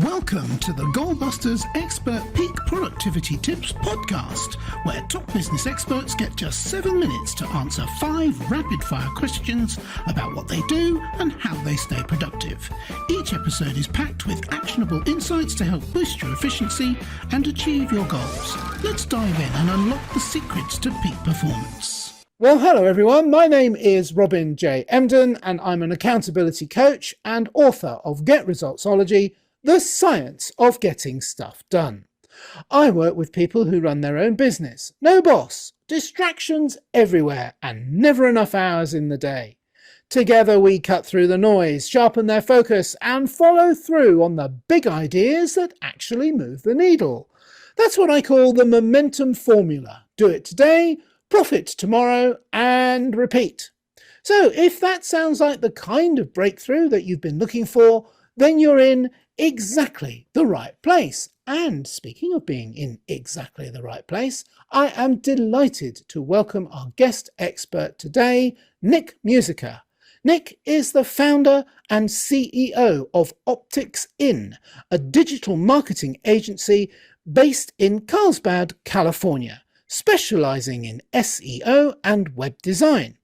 Welcome to the Goalbusters Expert Peak Productivity Tips podcast, where top business experts get just 7 minutes to answer 5 rapid-fire questions about what they do and how they stay productive. Each episode is packed with actionable insights to help boost your efficiency and achieve your goals. Let's dive in and unlock the secrets to peak performance. Well, hello everyone. My name is Robin J. Emden, and I'm an accountability coach and author of Get Resultsology, the science of getting stuff done. I work with people who run their own business. No boss, distractions everywhere, and never enough hours in the day. Together we cut through the noise, sharpen their focus, and follow through on the big ideas that actually move the needle. That's what I call the momentum formula. Do it today, profit tomorrow, and repeat. So if that sounds like the kind of breakthrough that you've been looking for, then you're in exactly the right place. And speaking of being in exactly the right place, I am delighted to welcome our guest expert today, Nick Musica. Nick is the founder and CEO of Optics In, a digital marketing agency based in Carlsbad, California, specializing in SEO and web design.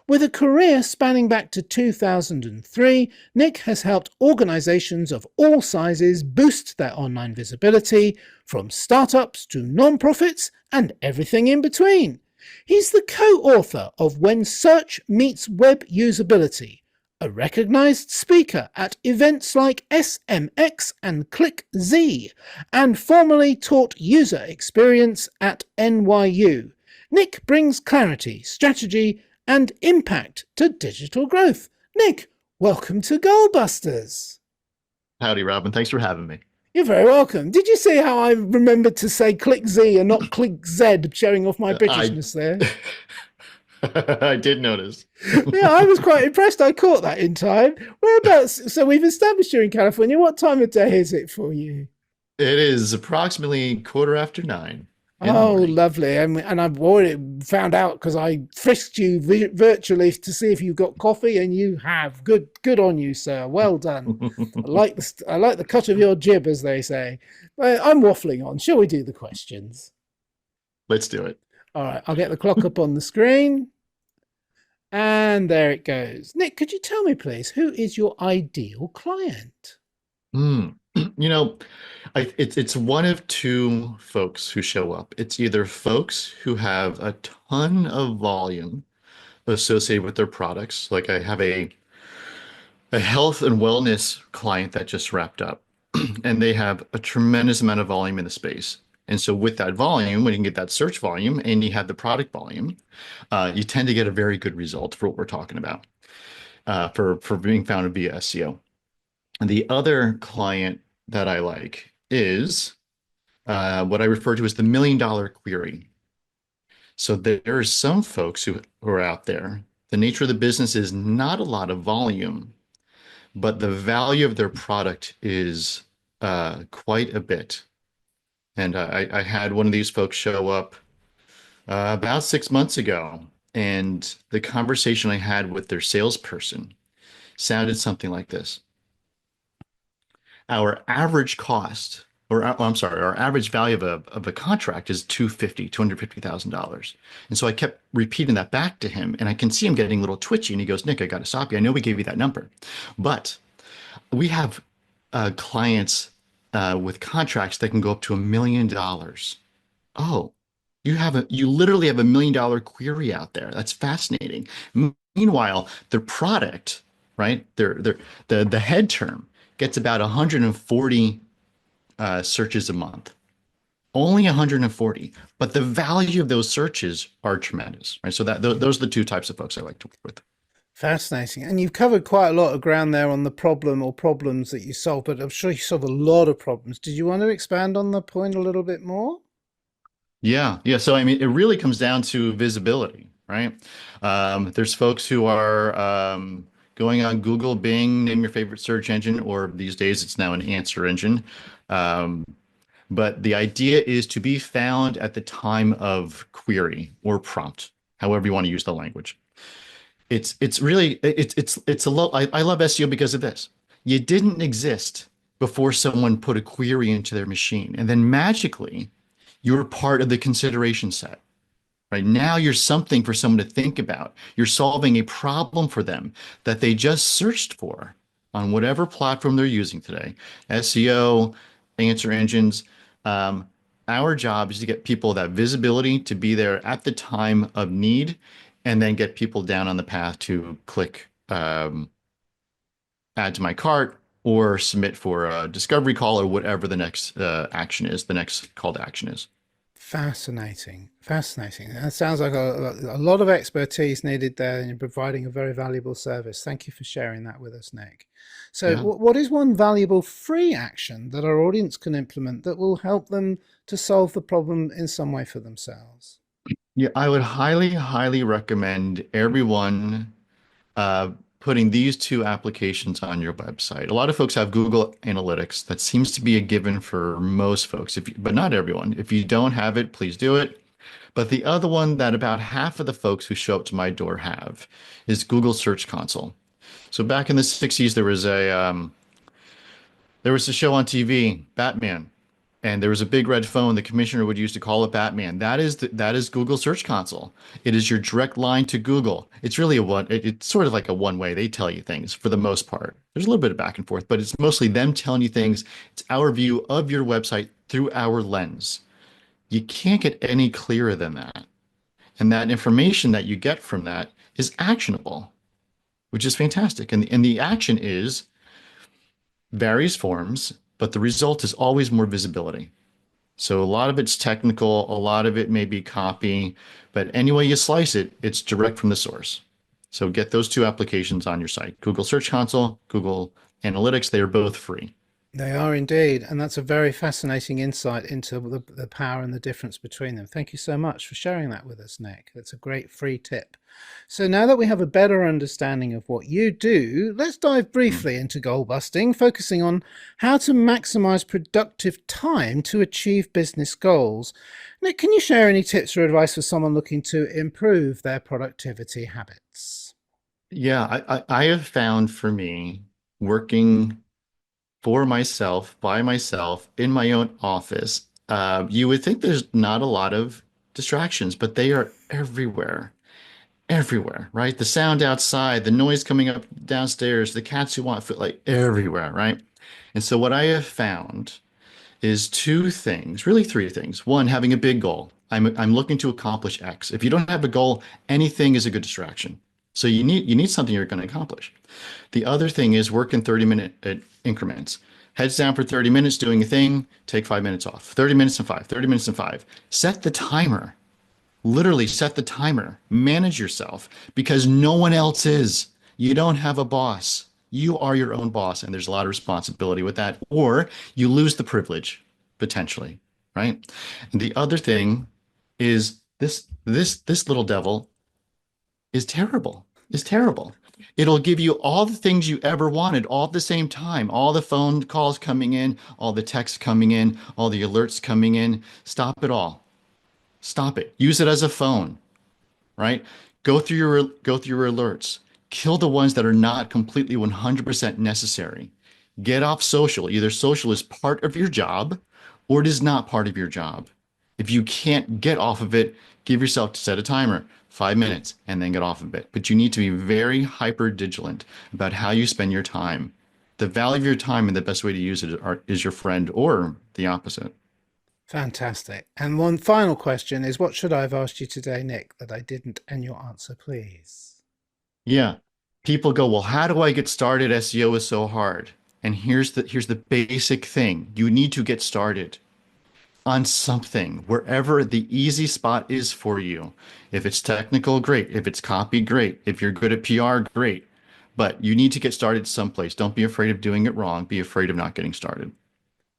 With a career spanning back to 2003, Nick has helped organizations of all sizes boost their online visibility, from startups to non-profits and everything in between. He's the co-author of When Search Meets Web Usability, a recognized speaker at events like SMX and ClickZ, and formerly taught user experience at NYU. Nick brings clarity, strategy, and impact to digital growth. Nick, welcome to Goalbusters. Howdy, Robin. Thanks for having me. You're very welcome. Did you see how I remembered to say click Z and not click Z, showing off my Britishness there? I did notice. Yeah, I was quite impressed. I caught that in time. Whereabouts? So we've established you're in California. What time of day is it for you? It is approximately 9:15. Oh, lovely. And I've already found out because I frisked you virtually to see if you got coffee, and you have. Good on you, sir. Well done. I like the cut of your jib, as they say. I'm waffling on. Shall we do the questions? Let's do it. All right. I'll get the clock up on the screen. And there it goes. Nick, could you tell me, please, who is your ideal client? You know, it's one of two folks who show up. It's either folks who have a ton of volume associated with their products. Like I have a health and wellness client that just wrapped up, and they have a tremendous amount of volume in the space. And so with that volume, when you can get that search volume and you have the product volume, you tend to get a very good result for what we're talking about, for being found via SEO. And the other client that I like is what I refer to as the $1 million query. So there are some folks who are out there. The nature of the business is not a lot of volume, but the value of their product is quite a bit. And I had one of these folks show up about 6 months ago, and the conversation I had with their salesperson sounded something like this. Our average cost, our average value of a contract is $250,000. And so I kept repeating that back to him, and I can see him getting a little twitchy, and he goes, Nick, I got to stop you. I know we gave you that number, but we have clients with contracts that can go up to $1 million. Oh, you literally have $1 million query out there. That's fascinating. Meanwhile, their product, right? The head term gets about 140 searches a month. Only 140, but the value of those searches are tremendous, right? So those are the two types of folks I like to work with. Fascinating. And you've covered quite a lot of ground there on the problem or problems that you solve, but I'm sure you solve a lot of problems. Did you want to expand on the point a little bit more? Yeah. So I mean, it really comes down to visibility, right? There's folks who are going on Google, Bing, name your favorite search engine, or these days it's now an answer engine. But the idea is to be found at the time of query or prompt, however you want to use the language. It's really a lot. I love SEO because of this. You didn't exist before someone put a query into their machine. And then magically, you're part of the consideration set. Right now, you're something for someone to think about. You're solving a problem for them that they just searched for on whatever platform they're using today. SEO, answer engines. Um, our job is to get people that visibility to be there at the time of need, and then get people down on the path to click add to my cart or submit for a discovery call or whatever the next action is, the next call to action is. Fascinating, fascinating. That sounds like a lot of expertise needed there, and you're providing a very valuable service. Thank you for sharing that with us, Nick. So, Yeah. what is one valuable free action that our audience can implement that will help them to solve the problem in some way for themselves? Yeah, I would highly, highly recommend everyone uh, putting these two applications on your website. A lot of folks have Google Analytics. That seems to be a given for most folks, but not everyone. If you don't have it, please do it. But the other one that about half of the folks who show up to my door have is Google Search Console. So back in the 60s, there was a show on TV, Batman, and there was a big red phone the commissioner would use to call up Batman. That is Google Search Console. It is your direct line to Google. It's really it's sort of like a one way. They tell you things for the most part. There's a little bit of back and forth, but it's mostly them telling you things. It's our view of your website through our lens. You can't get any clearer than that. And that information that you get from that is actionable, which is fantastic. And the action is various forms, but the result is always more visibility. So a lot of it's technical, a lot of it may be copy, but any way you slice it, it's direct from the source. So get those two applications on your site. Google Search Console, Google Analytics, they are both free. They are indeed, and that's a very fascinating insight into the power and the difference between them. Thank you so much for sharing that with us, Nick. That's a great free tip. So now that we have a better understanding of what you do, let's dive briefly into goal busting, focusing on how to maximize productive time to achieve business goals. Nick, can you share any tips or advice for someone looking to improve their productivity habits? Yeah, I have found for me working for myself, by myself, in my own office, you would think there's not a lot of distractions, but they are everywhere. Everywhere, right? The sound outside, the noise coming up downstairs, the cats who want food, like everywhere, right? And so what I have found is two things, really three things. One, having a big goal. I'm looking to accomplish X. If you don't have a goal, anything is a good distraction. So you need something you're going to accomplish. The other thing is work in 30-minute increments. Heads down for 30 minutes doing a thing, take 5 minutes off. 30 minutes and five, 30 minutes and five. Set the timer. Literally set the timer. Manage yourself because no one else is. You don't have a boss. You are your own boss, and there's a lot of responsibility with that. Or you lose the privilege, potentially, right? And the other thing is this little devil is terrible. Is terrible. It'll give you all the things you ever wanted all at the same time. All the phone calls coming in, all the texts coming in, all the alerts coming in. Stop it all. Stop it. Use it as a phone, right? Go through your alerts. Kill the ones that are not completely 100% necessary. Get off social. Either social is part of your job or it is not part of your job. If you can't get off of it, give yourself to set a timer, 5 minutes, and then get off of it. But you need to be very hyper vigilant about how you spend your time. The value of your time and the best way to use it is your friend or the opposite. Fantastic. And one final question is, what should I have asked you today, Nick, that I didn't? And your answer, please. Yeah. People go, well, how do I get started? SEO is so hard. And here's the basic thing. You need to get started on something, wherever the easy spot is for you. If it's technical, great. If it's copy, great. If you're good at PR, great. But you need to get started someplace. Don't be afraid of doing it wrong. Be afraid of not getting started.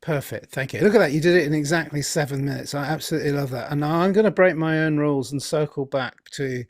Perfect. Thank you. Look at that. You did it in exactly 7 minutes. I absolutely love that. And now I'm going to break my own rules and circle back to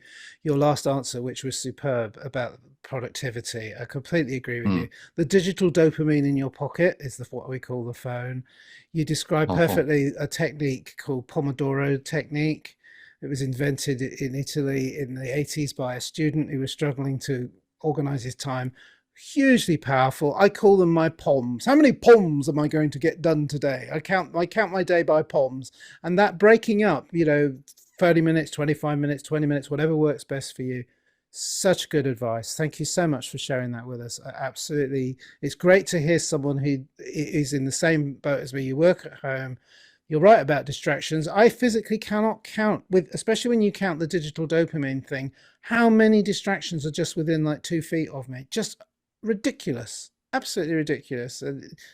your last answer, which was superb about productivity. I completely agree with Mm, you. The digital dopamine in your pocket is what we call the phone. You described awful. perfectly a technique called Pomodoro technique. It was invented in Italy in the 80s by a student who was struggling to organize his time. hugely powerful. I call them my POMs. How many POMs am I going to get done today? I count my day by POMs, and that breaking up, 30 minutes, 25 minutes, 20 minutes, whatever works best for you. Such good advice. Thank you so much for sharing that with us. Absolutely. It's great to hear someone who is in the same boat as me. You work at home. You're right about distractions. I physically cannot count, especially when you count the digital dopamine thing, how many distractions are just within like 2 feet of me. Just ridiculous. Absolutely ridiculous.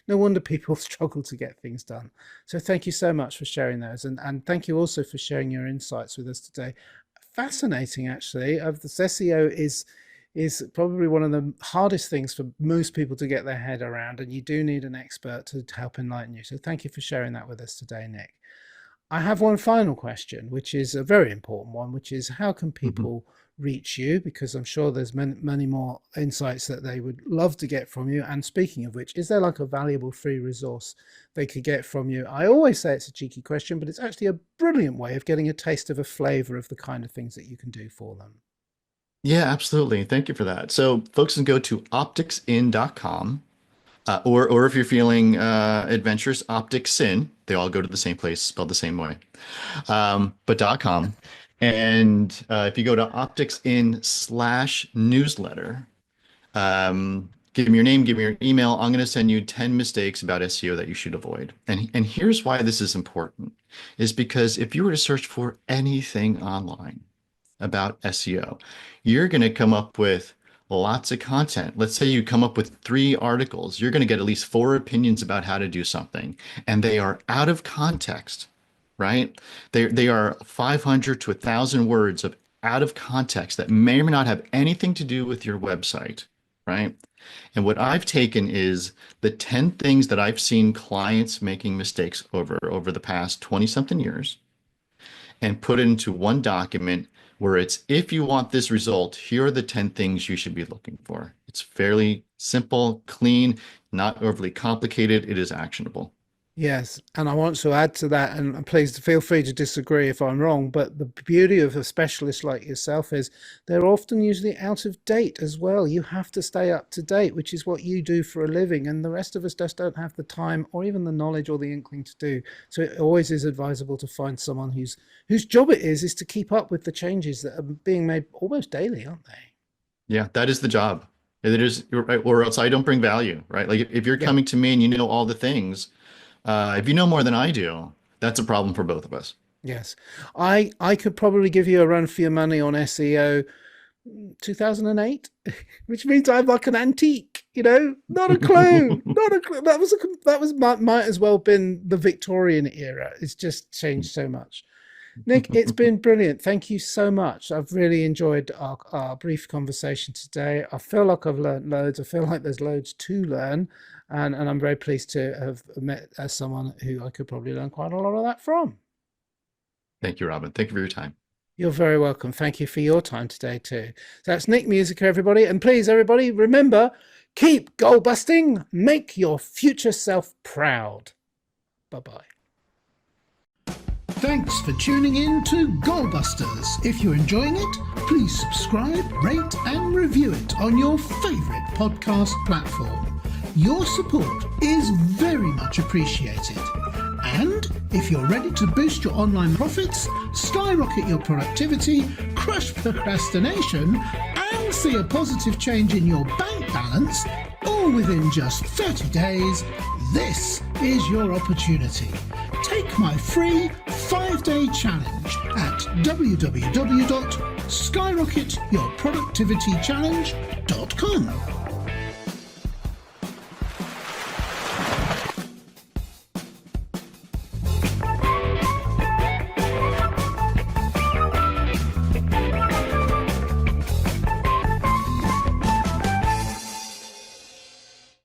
No wonder people struggle to get things done. So thank you so much for sharing those. And thank you also for sharing your insights with us today. Fascinating, actually. This SEO is probably one of the hardest things for most people to get their head around, and you do need an expert to help enlighten you. So thank you for sharing that with us today, Nick. I have one final question, which is a very important one, which is how can people reach you? Because I'm sure there's many more insights that they would love to get from you. And speaking of which, is there like a valuable free resource they could get from you? I always say it's a cheeky question, but it's actually a brilliant way of getting a taste of a flavor of the kind of things that you can do for them. Yeah, absolutely. Thank you for that. So folks can go to opticsin.com, or if you're feeling adventurous, OpticSin. They all go to the same place, spelled the same way, but .com. And if you go to opticsin/newsletter, give me your name, give me your email. I'm going to send you 10 mistakes about SEO that you should avoid. And here's why this is important, is because if you were to search for anything online about SEO, you're going to come up with lots of content. Let's say you come up with 3 articles. You're going to get at least 4 opinions about how to do something, and they are out of context, right? They are 500 to 1,000 words of out of context that may or may not have anything to do with your website, right? And what I've taken is the 10 things that I've seen clients making mistakes over the past 20 something years, and put it into one document where it's, if you want this result, here are the 10 things you should be looking for. It's fairly simple, clean, not overly complicated. It is actionable. Yes, and I want to add to that, and please feel free to disagree if I'm wrong, but the beauty of a specialist like yourself is they're often usually out of date as well. You have to stay up to date, which is what you do for a living, and the rest of us just don't have the time or even the knowledge or the inkling to do. So it always is advisable to find someone whose job it is to keep up with the changes that are being made almost daily, aren't they? Yeah, that is the job. It is, or else I don't bring value, right? Like if you're coming to me and you know all the things, if you know more than I do, that's a problem for both of us. Yes, I could probably give you a run for your money on SEO 2008, which means I'm like an antique, not a clue, not a clue. Might as well been the Victorian era. It's just changed so much. Nick, it's been brilliant. Thank you so much. I've really enjoyed our brief conversation today. I feel like I've learned loads. I feel like there's loads to learn. And I'm very pleased to have met as someone who I could probably learn quite a lot of that from. Thank you, Robin. Thank you for your time. You're very welcome. Thank you for your time today too. So that's Nick Musica, everybody. And please, everybody, remember, keep goal busting. Make your future self proud. Bye-bye. Thanks for tuning in to Goalbusters. If you're enjoying it, please subscribe, rate and review it on your favourite podcast platform. Your support is very much appreciated. And if you're ready to boost your online profits, skyrocket your productivity, crush procrastination, and see a positive change in your bank balance, all within just 30 days, this is your opportunity. Take my free 5-day challenge at www.skyrocketyourproductivitychallenge.com.